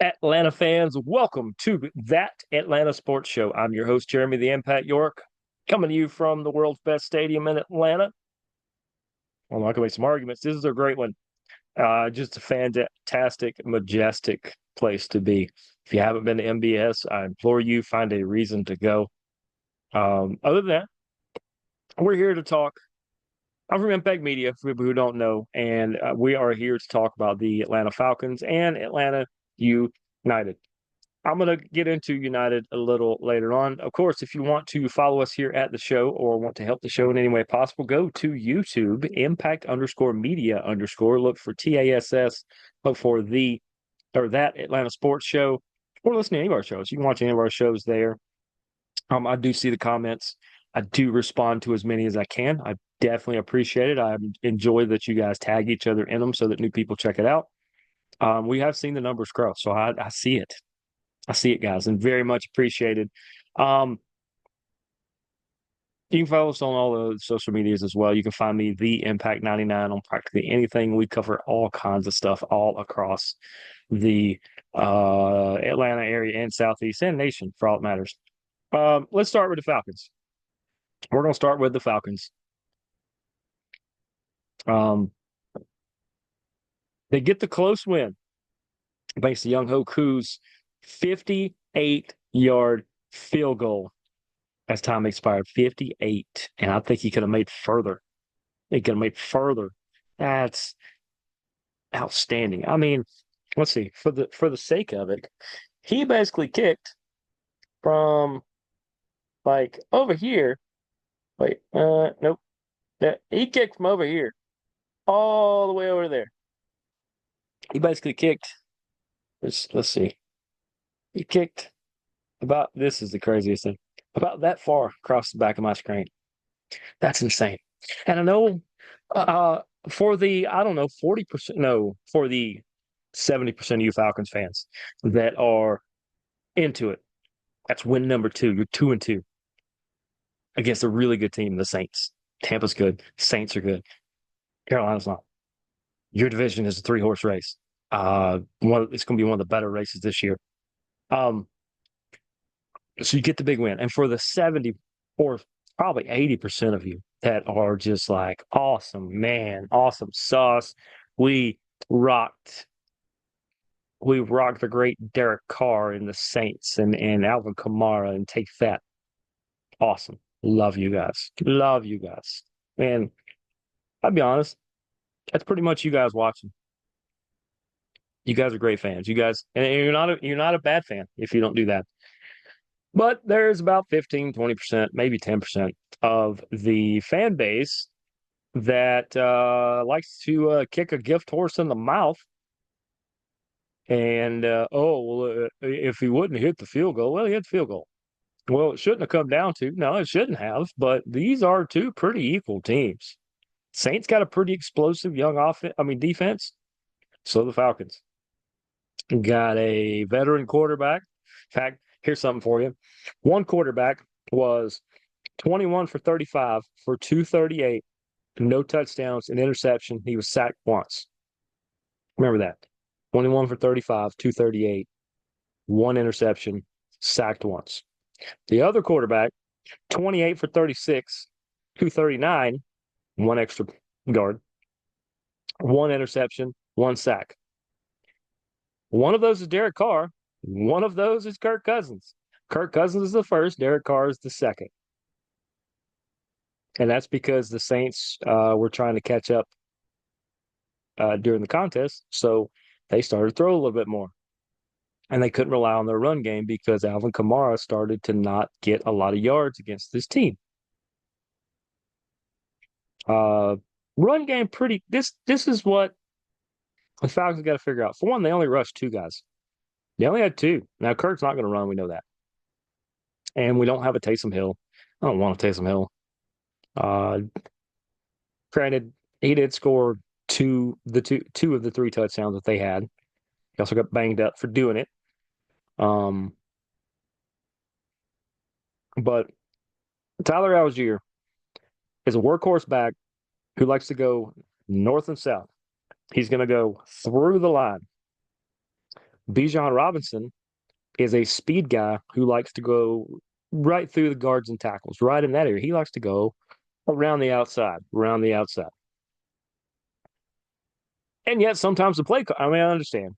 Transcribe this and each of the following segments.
Atlanta fans, welcome to That Atlanta Sports Show. I'm your host, Jeremy the Impact York, coming to you from the world's best stadium in Atlanta. I'm not going to make some arguments. This is a great one. Just a fantastic, majestic place to be. If you haven't been to MBS, I implore you, find a reason to go. Other than that, we're here to talk. I'm from Impact Media, for people who don't know, and we are here to talk about the Atlanta Falcons and Atlanta United. I'm going to get into United a little later on. Of course, if you want to follow us here at the show or want to help the show in any way possible, go to YouTube, impact_media_. Look for TASS, look for that Atlanta Sports Show, or listen to any of our shows. You can watch any of our shows there. I do see the comments. I do respond to as many as I can. I definitely appreciate it. I enjoy that you guys tag each other in them so that new people check it out. We have seen the numbers grow, so I see it. I see it, guys, and very much appreciated. Um, you can follow us on all the social medias as well. You can find me, The Impact 99, on practically anything. We cover all kinds of stuff all across the Atlanta area and Southeast and nation, for all it matters. Let's start with the Falcons. We're going to start with the Falcons. Um, they get the close win thanks to Young Ho Koo's 58-yard field goal as time expired. 58. And I think he could have made further. He could have made further. That's outstanding. I mean, let's see, for the sake of it, he basically kicked from like over here. Wait, nope. He kicked from over here all the way over there. He basically kicked. Let's see. He kicked about, this is the craziest thing, about that far across the back of my screen. That's insane. And I know for the, I don't know, 40%, no, for the 70% of you Falcons fans that are into it, that's win number two. You're 2-2 against a really good team, the Saints. Tampa's good. Saints are good. Carolina's not. Your division is a three-horse race. It's going to be one of the better races this year. So you get the big win. And for the 70 or probably 80% of you that are just like, awesome, man, awesome sauce. We rocked. We rocked the great Derek Carr and the Saints and Alvin Kamara and take that. Awesome. Love you guys. Love you guys. And I'll be honest, that's pretty much you guys watching. You guys are great fans. You guys, and you're not a bad fan if you don't do that. But there's about 15, 20%, maybe 10% of the fan base that likes to kick a gift horse in the mouth. And, if he wouldn't hit the field goal, well, he hit the field goal. Well, it shouldn't have come down to. No, it shouldn't have. But these are two pretty equal teams. Saints got a pretty explosive young defense. So the Falcons got a veteran quarterback. In fact, here's something for you. One quarterback was 21 for 35 for 238, no touchdowns, an interception. He was sacked once. Remember that. 21 for 35, 238, one interception, sacked once. The other quarterback, 28 for 36, 239, one extra guard, one interception, one sack. One of those is Derek Carr. One of those is Kirk Cousins. Kirk Cousins is the first. Derek Carr is the second. And that's because the Saints were trying to catch up during the contest. So they started to throw a little bit more. And they couldn't rely on their run game because Alvin Kamara started to not get a lot of yards against this team. Run game this is what the Falcons got to figure out. For one, they only rushed two guys. They only had two. Now, Kirk's not going to run. We know that. And we don't have a Taysom Hill. I don't want a Taysom Hill. Granted, he did score two of the three touchdowns that they had. He also got banged up for doing it. But Tyler Algier is a workhorse back who likes to go north and south. He's going to go through the line. Bijan Robinson is a speed guy who likes to go right through the guards and tackles, right in that area. He likes to go around the outside, around the outside. And yet sometimes I mean, I understand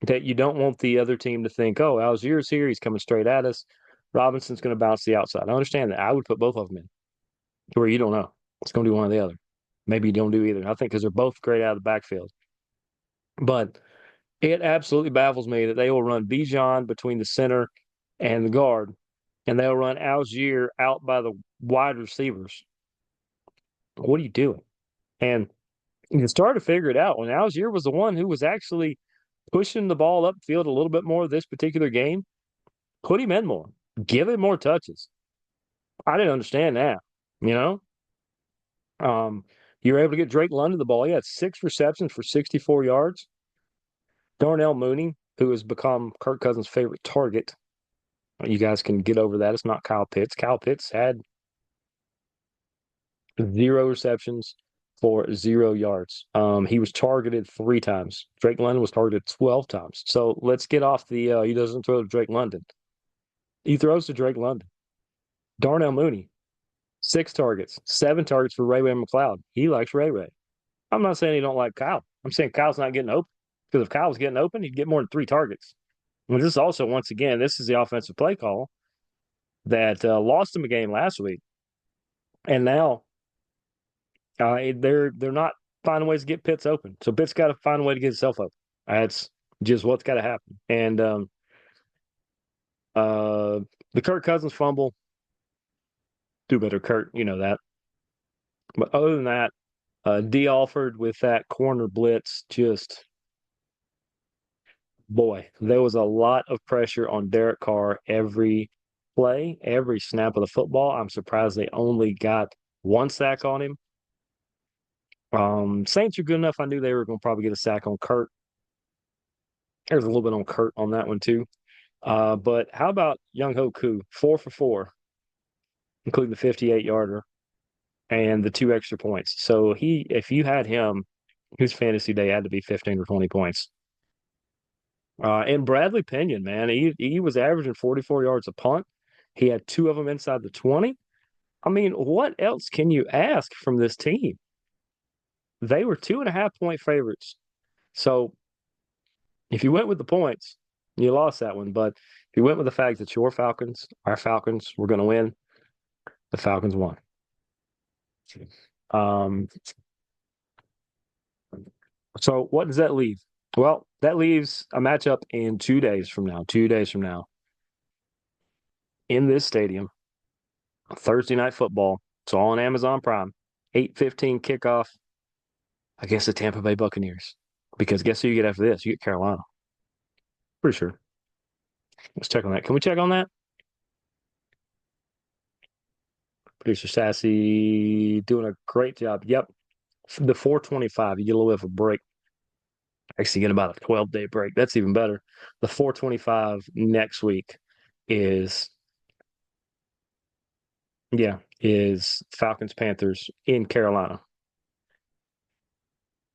that you don't want the other team to think, oh, Algiers here, he's coming straight at us. Robinson's going to bounce the outside. I understand that. I would put both of them in to where you don't know. It's going to do one or the other. Maybe you don't do either. I think because they're both great out of the backfield. But it absolutely baffles me that they will run Bijan between the center and the guard, and they'll run Algier out by the wide receivers. What are you doing? And you started to figure it out when Algier was the one who was actually pushing the ball upfield a little bit more this particular game. Put him in more, give him more touches. I didn't understand that, you know. Um, you were able to get Drake London the ball. He had 6 receptions for 64 yards. Darnell Mooney, who has become Kirk Cousins' favorite target. You guys can get over that. It's not Kyle Pitts. Kyle Pitts had 0 receptions for 0 yards. He was targeted 3 times. Drake London was targeted 12 times. So let's get off the he doesn't throw to Drake London. He throws to Drake London. Darnell Mooney, 6 targets, 7 targets for Ray Ray McLeod. He likes Ray Ray. I'm not saying he don't like Kyle. I'm saying Kyle's not getting open. Because if Kyle was getting open, he'd get more than 3 targets. And this is also, once again, this is the offensive play call that lost him a game last week. And now they're not finding ways to get Pitts open. So Pitts got to find a way to get himself open. That's just what's got to happen. And the Kirk Cousins fumble, do better, Kurt. You know that. But other than that, D. Alford with that corner blitz, just boy, there was a lot of pressure on Derek Carr every play, every snap of the football. I'm surprised they only got 1 sack on him. Saints are good enough. I knew they were going to probably get a sack on Kurt. There's a little bit on Kurt on that one too. But how about Young Ho Koo? 4 for 4, including the 58-yarder and the 2 extra points. So if you had him, his fantasy day had to be 15 or 20 points. And Bradley Pinion, man, he was averaging 44 yards a punt. He had 2 of them inside the 20. I mean, what else can you ask from this team? They were 2.5-point favorites. So if you went with the points, you lost that one. But if you went with the fact that your Falcons, our Falcons, were going to win, the Falcons won. So what does that leave? Well, that leaves a matchup in 2 days from now. 2 days from now, in this stadium, Thursday Night Football. It's all on Amazon Prime. 8:15 kickoff against the Tampa Bay Buccaneers. Because guess who you get after this? You get Carolina. Pretty sure. Let's check on that. Can we check on that? Producer Sassy doing a great job. Yep. The 4:25, you get a little bit of a break. Actually, get about a 12-day break. That's even better. The 4:25 next week is Falcons Panthers in Carolina.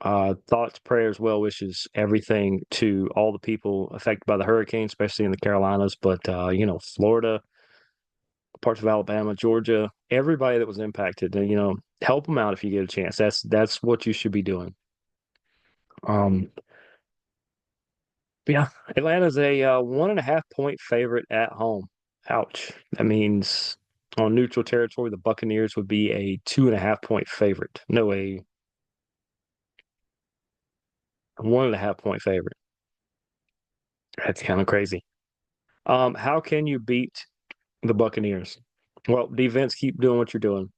Thoughts, prayers, well wishes, everything to all the people affected by the hurricane, especially in the Carolinas, but Florida, parts of Alabama, Georgia, everybody that was impacted, help them out if you get a chance. That's what you should be doing. Yeah, Atlanta's a 1.5-point favorite at home. Ouch. That means on neutral territory, the Buccaneers would be a 2.5-point favorite. No, a 1.5-point favorite. That's kind of crazy. How can you beat the Buccaneers? Well, defense, keep doing what you're doing.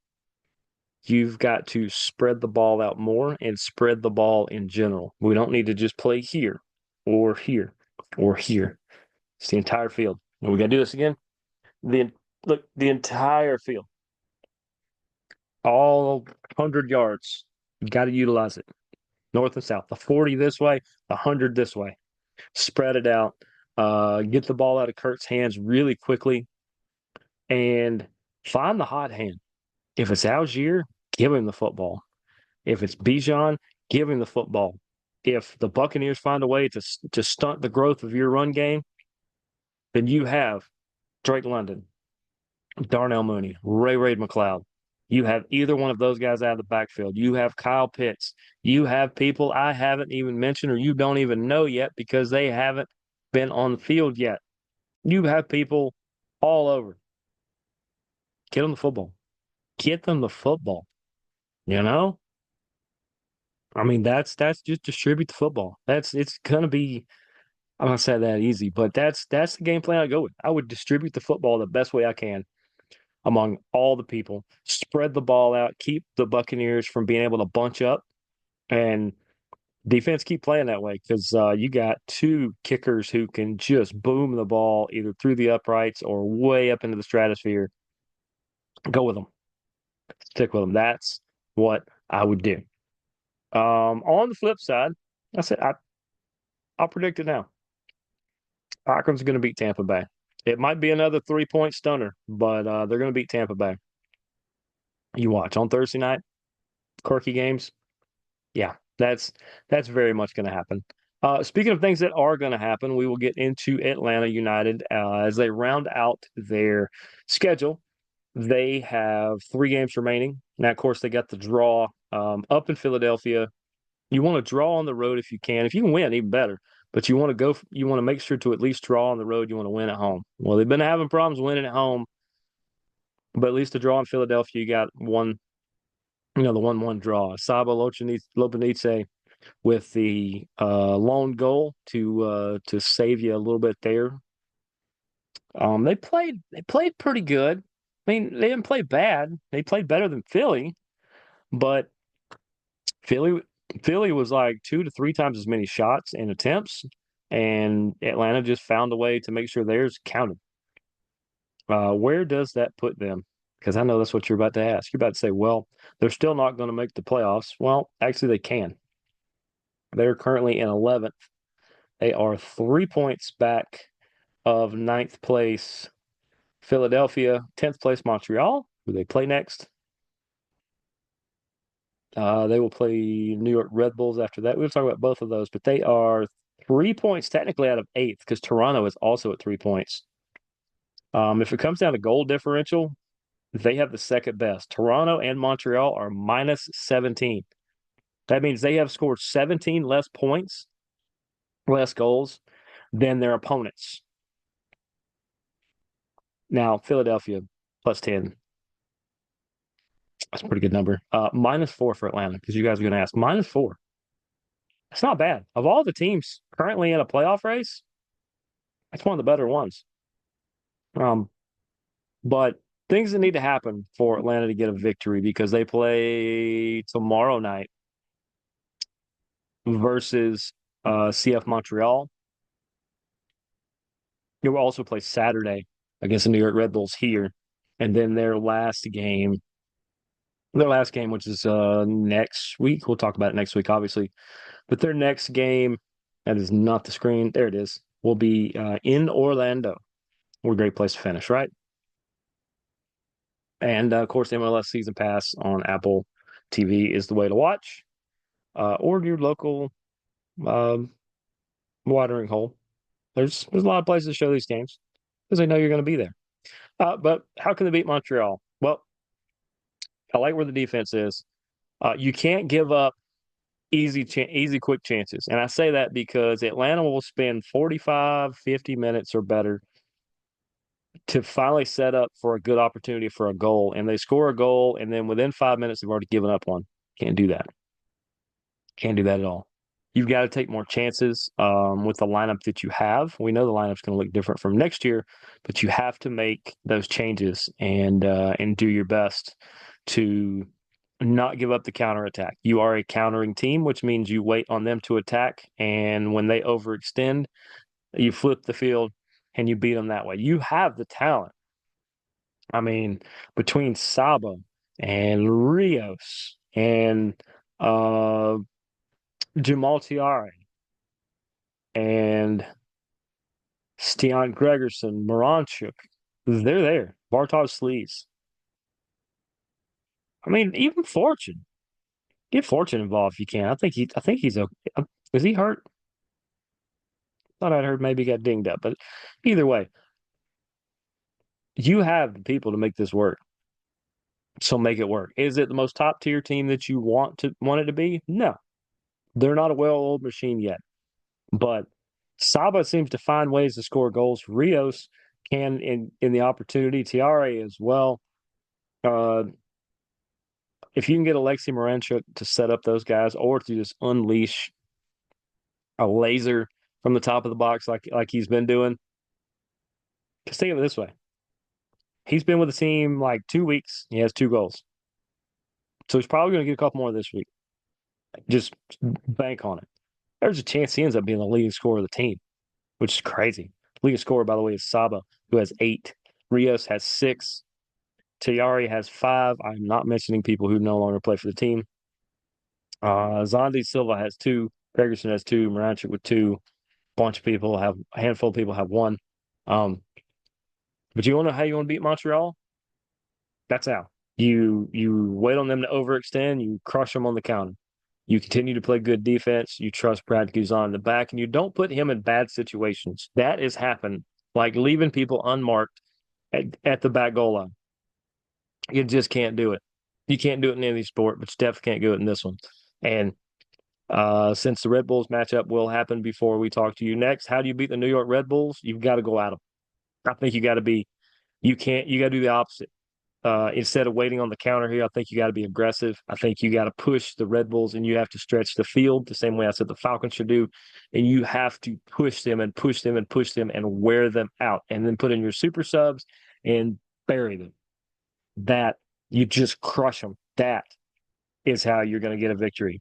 You've got to spread the ball out more and spread the ball in general. We don't need to just play here or here or here. It's the entire field. And we got to do this again. The entire field, all 100 yards. You got to utilize it. North and south. The 40 this way, the 100 this way. Spread it out. Get the ball out of Kurt's hands really quickly and find the hot hand. If it's Algier, give him the football. If it's Bijan, give him the football. if the Buccaneers find a way to stunt the growth of your run game, then you have Drake London, Darnell Mooney, Ray McLeod. You have either one of those guys out of the backfield. You have Kyle Pitts. You have people I haven't even mentioned or you don't even know yet because they haven't been on the field yet. You have people all over. Get them the football. Get them the football. You know? I mean, that's just distribute the football. It's gonna be I'm not saying that easy, but that's the game plan I go with. I would distribute the football the best way I can among all the people, spread the ball out, keep the Buccaneers from being able to bunch up, and defense keep playing that way because you got two kickers who can just boom the ball either through the uprights or way up into the stratosphere. Go with them, stick with them. That's what I would do. On the flip side, I said I'll predict it now. Falcons are going to beat Tampa Bay. It might be another 3-point stunner, but they're going to beat Tampa Bay. You watch on Thursday night, quirky games. Yeah, that's very much going to happen. Speaking of things that are going to happen, we will get into Atlanta United as they round out their schedule. They have 3 games remaining. Now, of course, they got the draw up in Philadelphia. You want to draw on the road if you can. If you can win, even better. But you want to go. You want to make sure to at least draw on the road. You want to win at home. Well, they've been having problems winning at home, but at least the draw in Philadelphia, you got one. The 1-1 draw. Sabo Lopenice with the lone goal to save you a little bit there. They played pretty good. I mean, they didn't play bad. They played better than Philly, but Philly Philly was like 2 to 3 times as many shots and attempts, and Atlanta just found a way to make sure theirs counted. Where does that put them? Because I know that's what you're about to ask. You're about to say, well, they're still not going to make the playoffs. Well, actually, they can. They're currently in 11th. They are 3 points back of ninth place Philadelphia, 10th place Montreal, who they play next. They will play New York Red Bulls after that. We'll talk about both of those, but they are 3 points technically out of eighth because Toronto is also at 3 points. If it comes down to goal differential, they have the second best. Toronto and Montreal are minus 17. That means they have scored 17 less points, less goals than their opponents. Now, Philadelphia plus 10. That's a pretty good number. -4 for Atlanta because you guys are going to ask. -4. That's not bad. Of all the teams currently in a playoff race, that's one of the better ones. Um, but things that need to happen for Atlanta to get a victory because they play tomorrow night versus CF Montreal. They will also play Saturday against the New York Red Bulls here. And then their last game, which is next week. We'll talk about it next week, obviously. But their next game, that is not the screen. There it is. Will be in Orlando. What a great place to finish, right? And of course, the MLS Season Pass on Apple TV is the way to watch, or your local um, watering hole. There's a lot of places to show these games because they know you're going to be there. But how can they beat Montreal? Well, I like where the defense is. You can't give up easy, quick chances. And I say that because Atlanta will spend 45, 50 minutes or better to finally set up for a good opportunity for a goal. And they score a goal, and then within 5 minutes, they've already given up one. Can't do that. Can't do that at all. You've got to take more chances with the lineup that you have. We know the lineup's going to look different from next year, but you have to make those changes and do your best to not give up the counterattack. You are a countering team, which means you wait on them to attack, and when they overextend, you flip the field and you beat them that way. You have the talent. I mean, between Saba and Rios and Jamal Tiare and Stian Gregerson, Moranchuk, they're there. Bartosz Slees. I mean, even Fortune. Get Fortune involved if you can. I think he's okay. Is he hurt? Thought I'd heard maybe he got dinged up, but either way, you have the people to make this work. So make it work. Is it the most top tier team that you want it to be? No, they're not a well-oiled machine yet. But Saba seems to find ways to score goals. Rios can in the opportunity. Tiare as well. Uh, if you can get Alexi Moranchuk to set up those guys, or to just unleash a laser from the top of the box like he's been doing, just think of it this way: he's been with the team like 2 weeks. He has 2 goals, so he's probably going to get a couple more this week. Just bank on it. There's a chance he ends up being the leading scorer of the team, which is crazy. Leading scorer, by the way, is Saba, who has 8. Rios has 6. Tayari has 5. I'm not mentioning people who no longer play for the team. Zondi Silva has 2. Gregerson has 2. Moranchuk with 2. A handful of people have 1. Um, but you want to know how you want to beat Montreal? That's how. You wait on them to overextend. You crush them on the counter. You continue to play good defense. You trust Brad Guzan in the back, and you don't put him in bad situations. That has happened, like leaving people unmarked at the back goal line. You just can't do it. You can't do it in any sport, but you definitely can't do it in this one. And since the Red Bulls matchup will happen before we talk to you next, how do you beat the New York Red Bulls? You've got to go at them. I think you got to do the opposite. Instead of waiting on the counter here, I think you got to be aggressive. I think you got to push the Red Bulls and you have to stretch the field the same way I said the Falcons should do. And you have to push them and push them and push them and wear them out and then put in your super subs and bury them. That you just crush them. That is how you're going to get a victory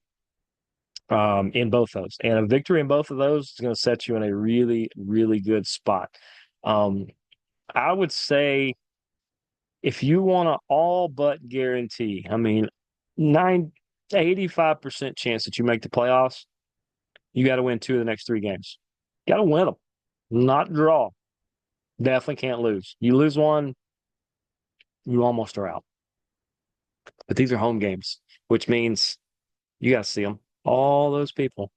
in both those. And a victory in both of those is going to set you in a really, really good spot. Um, I would say if you want to all but guarantee, I mean, 85% chance that you make the playoffs, you got to win 2 of the next 3 games. Got to win them, not draw. Definitely can't lose. You lose one, you almost are out. But these are home games, which means you got to see them. All those people,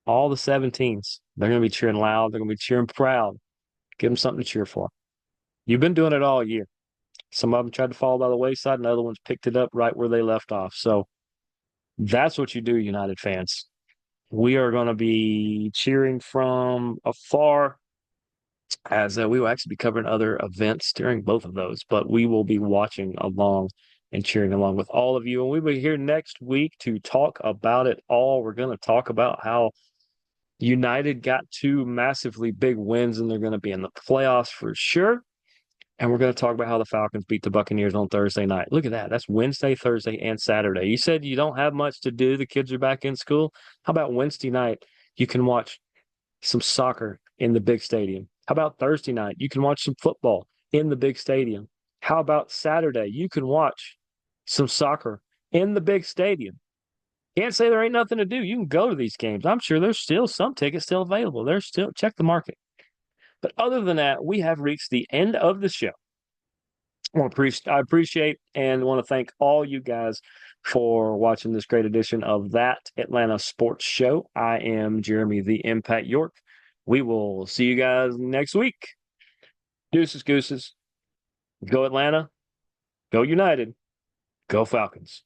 all the 17s, they're going to be cheering loud. They're going to be cheering proud. Give them something to cheer for. You've been doing it all year. Some of them tried to fall by the wayside, and other ones picked it up right where they left off. So that's what you do, United fans. We are going to be cheering from afar as we will actually be covering other events during both of those, but we will be watching along and cheering along with all of you. And we'll be here next week to talk about it all. We're going to talk about how United got 2 massively big wins and they're going to be in the playoffs for sure. And we're going to talk about how the Falcons beat the Buccaneers on Thursday night. Look at that. That's Wednesday, Thursday, and Saturday. You said you don't have much to do. The kids are back in school. How about Wednesday night? You can watch some soccer in the big stadium. How about Thursday night? You can watch some football in the big stadium. How about Saturday? You can watch some soccer in the big stadium. Can't say there ain't nothing to do. You can go to these games. I'm sure there's still some tickets still available. There's still check the market. But other than that, we have reached the end of the show. I appreciate and want to thank all you guys for watching this great edition of That Atlanta Sports Show. I am Jeremy the Impact York. We will see you guys next week. Deuces, gooses. Go Atlanta. Go United. Go Falcons.